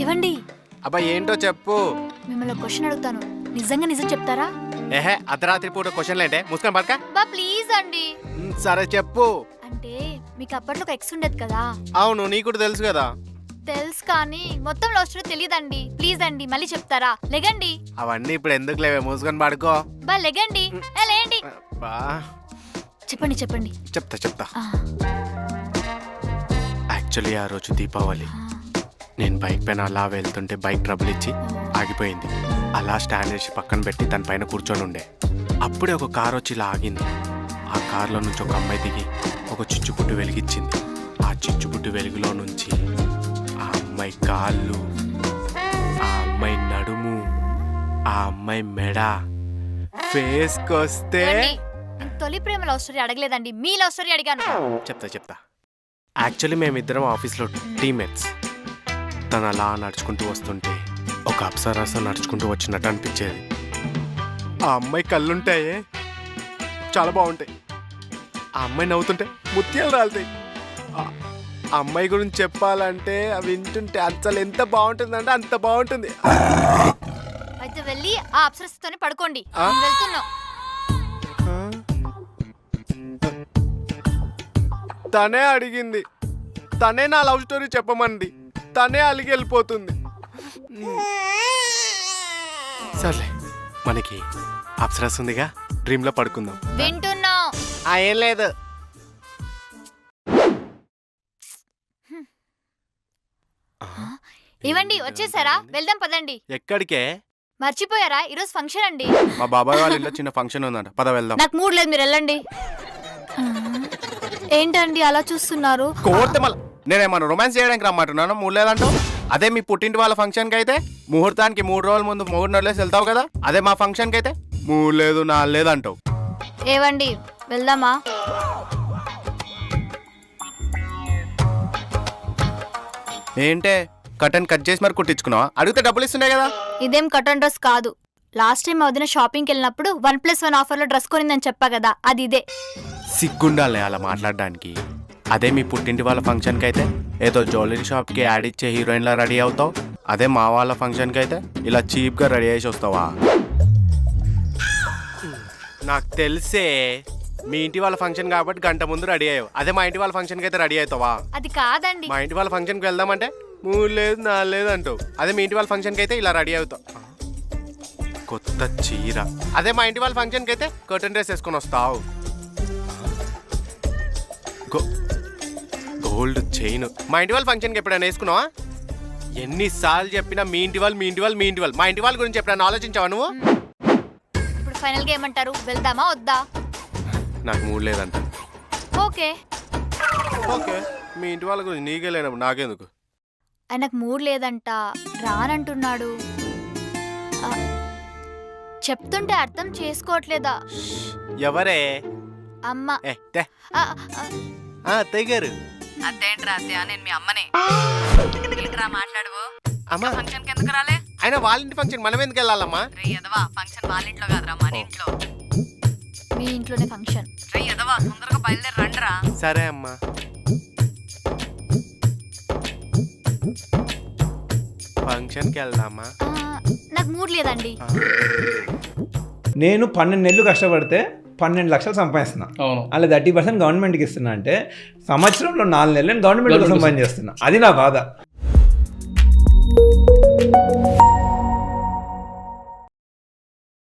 ఏవండి అబ్బా ఏంటో చెప్పు. మిమ్మల్ని క్వశ్చన్ అడుగుతాను, నిజంగా నిజం చెప్తారా? ఏహే అర్ధరాత్రి పూట క్వశ్చన్లు ఏంటే ముసుకొని పడక. బా ప్లీజ్ అండి. సరే చెప్పు. అంటే మీకు అప్పట్లో ఒక ఎక్స్ ఉండేది కదా? అవును, నీకు కూడా తెలుసు కదా. తెలుసు కానీ మొత్తం లవ్ స్టోరీ తెలియదండి. ప్లీజ్ అండి మళ్ళీ చెప్తారా? లేగండి. అవన్నీ ఇప్పుడు ఎందుకు లేవే, మూసుకొని పడుకో. బా లేగండి. లేండి. బా చెప్పండి చెప్పండి. చెప్తా. యాక్చువల్లీ ఆ రోజు దీపావళి. నేను బైక్ పైన అలా వెళ్తుంటే బైక్ ట్రబుల్ ఇచ్చి ఆగిపోయింది. అలా స్టాండ్ చేసి పక్కన పెట్టి తన పైన కూర్చొని ఉండే. అప్పుడే ఒక కార్ వచ్చి ఇలా ఆగింది. ఆ కార్లో నుంచి ఒక అమ్మాయి దిగి ఒక చిచ్చుపుట్టు వెలిగించింది. ఆ చిచ్చుపుట్టు వెలుగులో నుంచి ఆ అమ్మాయి కాళ్ళు, ఆ అమ్మాయి నడుము, ఆ అమ్మాయి మెడ ఫేస్కొస్తే. తొలి ప్రేమ లవ్ స్టోరీ అడగలేదండి, మీ లవ్ స్టోరీ అడిగాను. చెప్తా. యాక్చువల్లీ మేమిద్దరం ఆఫీస్లో టీమ్మేట్స్. తను అలా నడుచుకుంటూ వస్తుంటే ఒక అప్సరస నడుచుకుంటూ వచ్చినట్టు అనిపించేది. ఆ అమ్మాయి కళ్ళుంటాయే చాలా బాగుంటాయి. ఆ అమ్మాయి నవ్వుతుంటే ముత్యాలు రాలుతాయి. ఆ అమ్మాయి గురించి చెప్పాలంటే అవి వింటుంటే అసలు ఎంత బాగుంటుందంటే అంత బాగుంటుంది. అయితే వెళ్ళి ఆ అప్సరసతోనే పడుకోండి. వెళ్తున్నాం. తనే అడిగింది, తనే నా లవ్ స్టోరీ చెప్పమంది, తనే అలిగి వెళ్ళిపోతుంది. సర్లే, మనకి అప్సరస్ ఉందిగా, డ్రీమ్ లో పడుకుందాం. వింటున్నాం. ఏం లేదు. ఇవ్వండి, వచ్చేసారా? వెళ్దాం పదండి. ఎక్కడికే? మర్చిపోయారా? ఈరోజు ఫంక్షన్ అండి. మా బాబాయ్ వాళ్ళ ఇంట్లో చిన్న ఫంక్షన్ ఉందంట, పద వెళ్దాం. నాకు మూడ్ లేదు, మీరు వెళ్ళండి. ఏంటండి అలా చూస్తున్నారు? కోర్తే మళ్ళీ నేనేమన్నా రొమాన్స్ చేయడానికి రమ్మంటున్నాను. మూడు లేదంటావు. అదే మీ పుట్టింటి వాళ్ళ ఫంక్షన్కి అయితే ముహూర్తానికి 3 రోజుల ముందు 3 నెలలేసి వెళ్తావు కదా. అదే మా ఫంక్షన్కి అయితే 3 లేదు 4 లేదు అంటావు. ఏవండి వెళ్దామా? ఏంటే కటన్ కట్ చేసి మరి కుట్టించుకున్నావా? అడిగితే డబ్బులు ఇస్తున్నాయి కదా. ఇదేం కటన్ డ్రెస్ కాదు. లాస్ట్ టైం వదిన షాపింగ్కి వెళ్ళినప్పుడు 1+1 ఆఫర్లో డ్రెస్ కొనిందని చెప్పా కదా, అది ఇదే. సిగ్గుండాలి అలా మాట్లాడడానికి. అదే మీ పుట్టింటి వాళ్ళ ఫంక్షన్కి అయితే ఏదో జ్యువెలరీ షాప్కి యాడ్ ఇచ్చే హీరోయిన్లా రెడీ అవుతావు. అదే మా వాళ్ళ ఫంక్షన్కి అయితే ఇలా చీప్గా రెడీ చేసి వస్తావా? నాకు తెలిసే మీ ఇంటి వాళ్ళ ఫంక్షన్ కాబట్టి గంట ముందు రెడీ అయ్యావు. అదే మా ఇంటి వాళ్ళ ఫంక్షన్కి అయితే రెడీ అవుతావా? అది కాదండి. మా ఇంటి వాళ్ళ ఫంక్షన్కి వెళ్దామంటే 3 లేదు 4 లేదు అంటావు. అదే మీ ఇంటి వాళ్ళ ఫంక్షన్కి అయితే ఇలా రెడీ అవుతావు. కొత్త చీర. అదే మా ఇంటి వాళ్ళ ఫంక్షన్కి అయితే కర్టన్ డ్రెస్ వేసుకొని వస్తావు. Gold chain. మా ఇంటి వాళ్ళ ఫంక్షన్కి ఎప్పుడైనా వేసుకున్నావా? ఎన్నిసార్లు చెప్పినా మీ ఇంటి వాళ్ళు మీ ఇంటి వాళ్ళు మీ ఇంటి వాళ్ళు. మా ఇంటి వాళ్ళ గురించి ఎప్పుడైనా ఆలోచించావా నువ్వు? ఇప్పుడు ఫైనల్గా ఏమంటారు? వెళ్దామా వద్దా? నాకు మూడు లేదంట. ఓకే ఓకే, మీ ఇంటి వాళ్ళ గురించి నీకే లేనప్పుడు నాకెందుకు? ఆయనకు మూడ్ లేదంట, రానంటున్నాడు. చెప్తుంటే అర్థం చేసుకోవట్లేదా? ఎవరే? అమ్మ. తెగారు. అదేంట్రా అత్తయ్య, నేను మీ అమ్మనే. మాట్లాడువు. అమ్మా ఫంక్షన్ ఎందుకు రాలే? ఆయన వాళ్ళ ఇంటి ఫంక్షన్ మనం ఎందుకు వెళ్ళాలమ్మా? రే యదవా, ఫంక్షన్ వాళ్ళ ఇంట్లో కాదురా, మన ఇంట్లో. మీ ఇంట్లోనే ఫంక్షన్. రే యదవా, తొందరగా బయలుదేరి రండిరా. సరే అమ్మా. ఫంక్షన్కి వెళ్దామా? నాకు మూడ్ లేదండి. నేను 12 నెలలు కష్టపడితే 12 లక్షలు సంపాదిస్తున్నా. అలా 30% గవర్నమెంట్కి ఇస్తున్నా అంటే సంవత్సరంలో 4 నెలలు నేను గవర్నమెంట్ కోసం పని చేస్తున్నా. అది నా బాధ.